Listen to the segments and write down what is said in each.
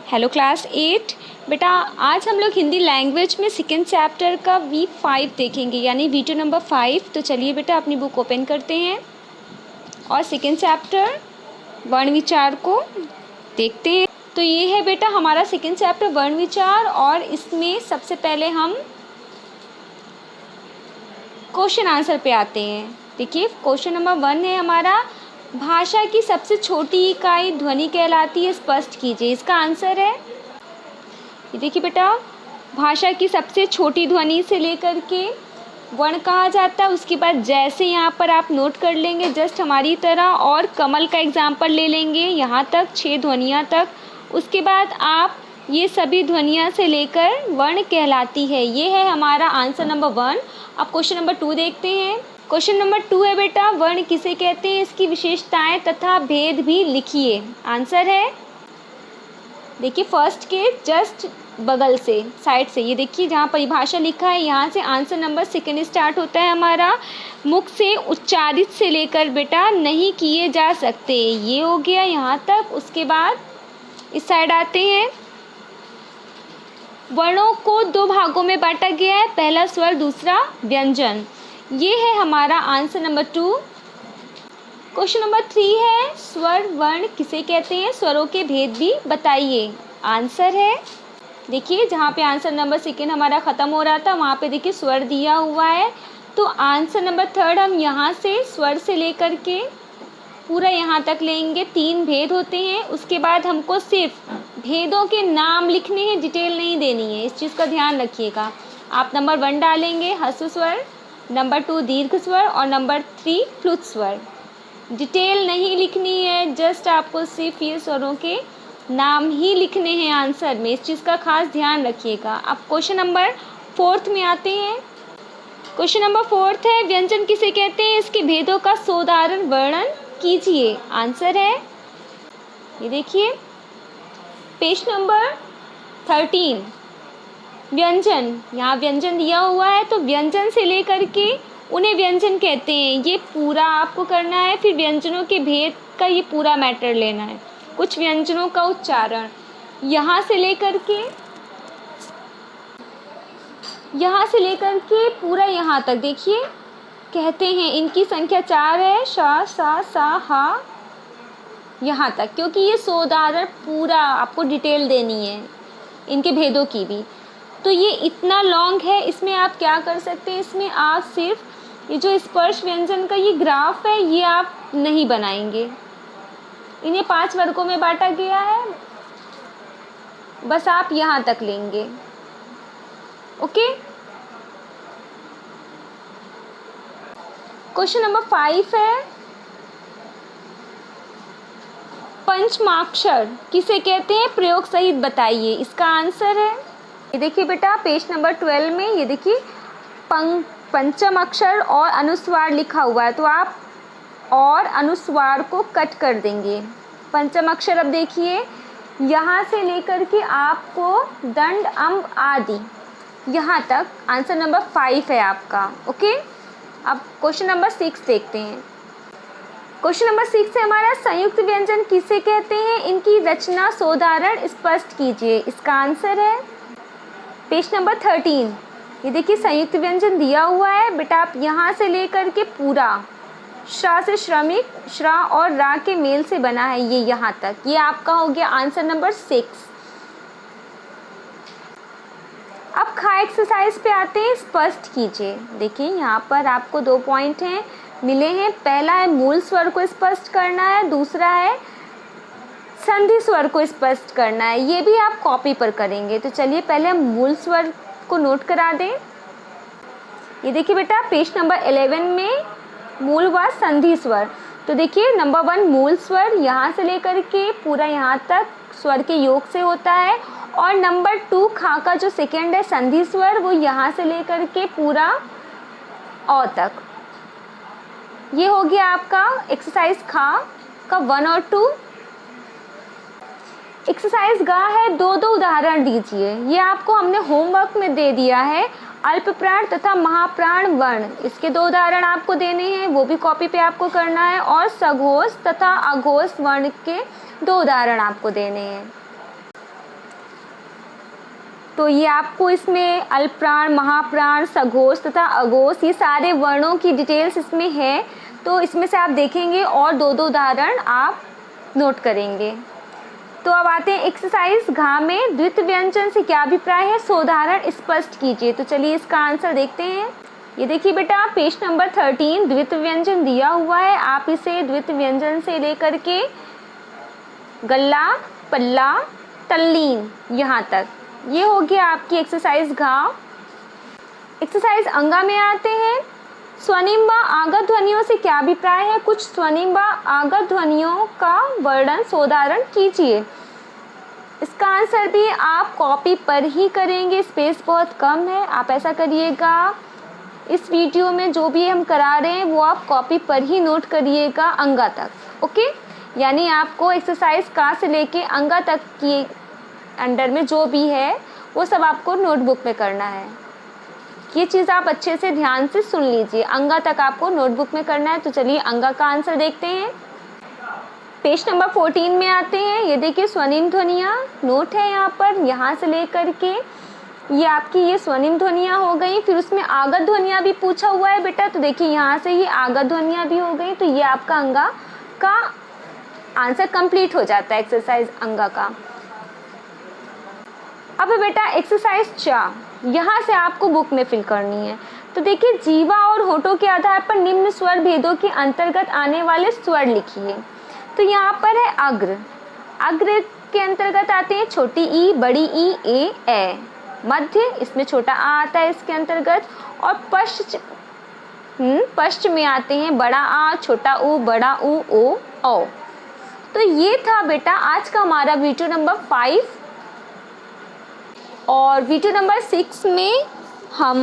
Hello class 8। बेटा आज हम लोग हिंदी लैंग्वेज में सेकेंड चैप्टर का V5 देखेंगे, यानी वीडियो नंबर 5। तो चलिए बेटा अपनी बुक ओपन करते हैं और सेकेंड चैप्टर वर्ण विचार को देखते हैं। तो ये है बेटा हमारा सेकेंड चैप्टर वर्ण विचार, और इसमें सबसे पहले हम क्वेश्चन आंसर पे आते हैं। देखिए क्वेश्चन नंबर 1 है हमारा, भाषा की सबसे छोटी इकाई ध्वनि कहलाती है, स्पष्ट कीजिए। इसका आंसर है, ये देखिए बेटा, भाषा की सबसे छोटी ध्वनि से लेकर के वर्ण कहा जाता है। उसके बाद जैसे यहाँ पर आप नोट कर लेंगे जस्ट हमारी तरह, और कमल का एग्जाम्पल ले लेंगे यहाँ तक 6 ध्वनियाँ तक। उसके बाद आप ये सभी ध्वनियाँ से लेकर वर्ण कहलाती है। ये है हमारा आंसर नंबर 1। अब क्वेश्चन नंबर 2 देखते हैं। क्वेश्चन नंबर 2 है बेटा, वर्ण किसे कहते हैं, इसकी विशेषताएं तथा भेद भी लिखिए। आंसर है, देखिए फर्स्ट के जस्ट बगल से, साइड से, ये देखिए जहाँ परिभाषा लिखा है यहाँ से आंसर नंबर 2 स्टार्ट होता है हमारा। मुख से उच्चारित से लेकर बेटा नहीं किए जा सकते, ये हो गया यहाँ तक। उसके बाद इस साइड आते हैं। वर्णों को 2 भागों में बांटा गया है, पहला स्वर दूसरा व्यंजन। ये है हमारा आंसर नंबर 2। क्वेश्चन नंबर 3 है, स्वर वर्ण किसे कहते हैं, स्वरों के भेद भी बताइए। आंसर है, देखिए जहाँ पे आंसर नंबर 2 हमारा ख़त्म हो रहा था वहाँ पे देखिए स्वर दिया हुआ है। तो आंसर नंबर 3 हम यहाँ से स्वर से लेकर के पूरा यहाँ तक लेंगे। 3 भेद होते हैं। उसके बाद हमको सिर्फ भेदों के नाम लिखने हैं, डिटेल नहीं देनी है, इस चीज़ का ध्यान रखिएगा। आप नंबर 1 डालेंगे ह्रस्व स्वर, नंबर 2 दीर्घ स्वर और नंबर 3 प्लुत स्वर। डिटेल नहीं लिखनी है, जस्ट आपको सिर्फ ये स्वरों के नाम ही लिखने हैं आंसर में, इस चीज़ का खास ध्यान रखिएगा। अब क्वेश्चन नंबर 4 में आते हैं। क्वेश्चन नंबर 4 है, व्यंजन किसे कहते हैं, इसके भेदों का सोदाहरण वर्णन कीजिए। आंसर है, ये देखिए पेज नंबर 13, व्यंजन। यहाँ व्यंजन दिया हुआ है, तो व्यंजन से लेकर के उन्हें व्यंजन कहते हैं, ये पूरा आपको करना है। फिर व्यंजनों के भेद का ये पूरा मैटर लेना है। कुछ व्यंजनों का उच्चारण यहाँ से लेकर के पूरा यहाँ तक देखिए कहते हैं। इनकी संख्या 4 है, शा सा सा हा यहाँ तक, क्योंकि ये सोदाहरण पूरा आपको डिटेल देनी है इनके भेदों की भी। तो ये इतना लॉन्ग है, इसमें आप क्या कर सकते हैं, इसमें आप सिर्फ ये जो स्पर्श व्यंजन का ये ग्राफ है ये आप नहीं बनाएंगे। इन्हें 5 वर्गों में बांटा गया है, बस आप यहाँ तक लेंगे। ओके। क्वेश्चन नंबर 5 है, पंचमाक्षर किसे कहते हैं, प्रयोग सहित बताइए। इसका आंसर है, ये देखिए बेटा पेज नंबर 12 में ये देखिए पंचम अक्षर और अनुस्वार लिखा हुआ है, तो आप और अनुस्वार को कट कर देंगे। पंचम अक्षर, अब देखिए यहाँ से लेकर के आपको दंड अम्ब आदि यहाँ तक आंसर नंबर 5 है आपका। ओके। अब क्वेश्चन नंबर 6 देखते हैं। क्वेश्चन नंबर 6 है हमारा, संयुक्त व्यंजन किसे कहते हैं, इनकी रचना सोदाहरण स्पष्ट कीजिए। इसका आंसर है पेज नंबर 13, ये देखिए संयुक्त व्यंजन दिया हुआ है बेटा। आप यहाँ से लेकर के पूरा श्रा से श्रमिक, श्रा और रा के मेल से बना है ये यहाँ तक, ये आपका हो गया आंसर नंबर 6। अब खा एक्सरसाइज पे आते हैं, स्पष्ट कीजिए। देखिए यहाँ पर आपको 2 पॉइंट हैं मिले हैं। पहला है मूल स्वर को स्पष्ट करना है, दूसरा है संधि स्वर को स्पष्ट करना है। ये भी आप कॉपी पर करेंगे। तो चलिए पहले हम मूल स्वर को नोट करा दें। ये देखिए बेटा पेज नंबर 11 में मूल व संधि स्वर। तो देखिए नंबर 1 मूल स्वर यहाँ से लेकर के पूरा यहाँ तक स्वर के योग से होता है, और नंबर 2 खा का जो सेकेंड है संधि स्वर, वो यहाँ से लेकर के पूरा औ तक। ये हो गया आपका एक्सरसाइज खा का 1 और 2। एक्सरसाइज गा है, 2 उदाहरण दीजिए। ये आपको हमने होमवर्क में दे दिया है। अल्प प्राण तथा महाप्राण वर्ण, इसके 2 उदाहरण आपको देने हैं, वो भी कॉपी पे आपको करना है। और सघोष तथा अघोष वर्ण के 2 उदाहरण आपको देने हैं। तो ये आपको इसमें अल्पप्राण, महाप्राण, सघोष तथा अघोष ये सारे वर्णों की डिटेल्स इसमें है। तो इसमें से आप देखेंगे और दो दो उदाहरण आप नोट करेंगे। तो अब आते हैं एक्सरसाइज घ में द्वित व्यंजन से क्या अभिप्राय है, सोदाहरण स्पष्ट कीजिए। तो चलिए इसका आंसर देखते हैं। ये देखिए बेटा पेज नंबर 13 द्वित व्यंजन दिया हुआ है। आप इसे द्वित व्यंजन से लेकर के गल्ला, पल्ला, तल्लीन यहाँ तक, ये हो गया आपकी एक्सरसाइज घ। एक्सरसाइज अंगा में आते हैं। स्वनिम व आगत ध्वनियों से क्या अभिप्राय है, कुछ स्वनिम व आगत ध्वनियों का वर्णन सोदाहरण कीजिए। इसका आंसर भी आप कॉपी पर ही करेंगे, स्पेस बहुत कम है। आप ऐसा करिएगा, इस वीडियो में जो भी हम करा रहे हैं वो आप कॉपी पर ही नोट करिएगा अंगा तक। ओके, यानी आपको एक्सरसाइज का से लेके अंगा तक की अंडर में जो भी है वो सब आपको नोटबुक में करना है। ये चीज़ आप अच्छे से ध्यान से सुन लीजिए, अंगा तक आपको नोटबुक में करना है। तो चलिए अंगा का आंसर देखते हैं। पेज नंबर 14 में आते हैं। ये देखिए स्वनिम ध्वनियाँ नोट है यहाँ पर, यहाँ से लेकर के ये आपकी ये स्वनिम ध्वनियाँ हो गई। फिर उसमें आगत ध्वनियाँ भी पूछा हुआ है बेटा, तो देखिए यहाँ से ये आगत ध्वनियाँ भी हो गई। तो ये आपका अंगा का आंसर कंप्लीट हो जाता है एक्सरसाइज अंगा का। अब बेटा एक्सरसाइज चा, यहाँ से आपको बुक में फिल करनी है। तो देखिए जीवा और होठों के आधार पर निम्न स्वर भेदों के अंतर्गत आने वाले स्वर लिखिए। तो यहाँ पर है अग्र, अग्र के अंतर्गत आते हैं छोटी ई, बड़ी ई, ए, मध्य, इसमें छोटा आ आता है इसके अंतर्गत। और पश्च में आते हैं बड़ा आ, छोटा ऊ, बड़ा ऊ, ओ, औ। तो ये था बेटा आज का हमारा वीडियो नंबर 5। और वीडियो नंबर 6 में हम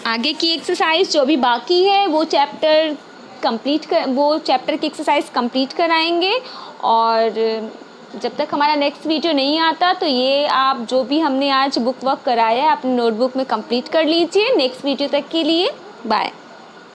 आगे की एक्सरसाइज जो भी बाकी है वो चैप्टर की एक्सरसाइज कंप्लीट कराएंगे। और जब तक हमारा नेक्स्ट वीडियो नहीं आता तो ये आप जो भी हमने आज बुक वर्क कराया है अपनी नोटबुक में कंप्लीट कर लीजिए। नेक्स्ट वीडियो तक के लिए बाय।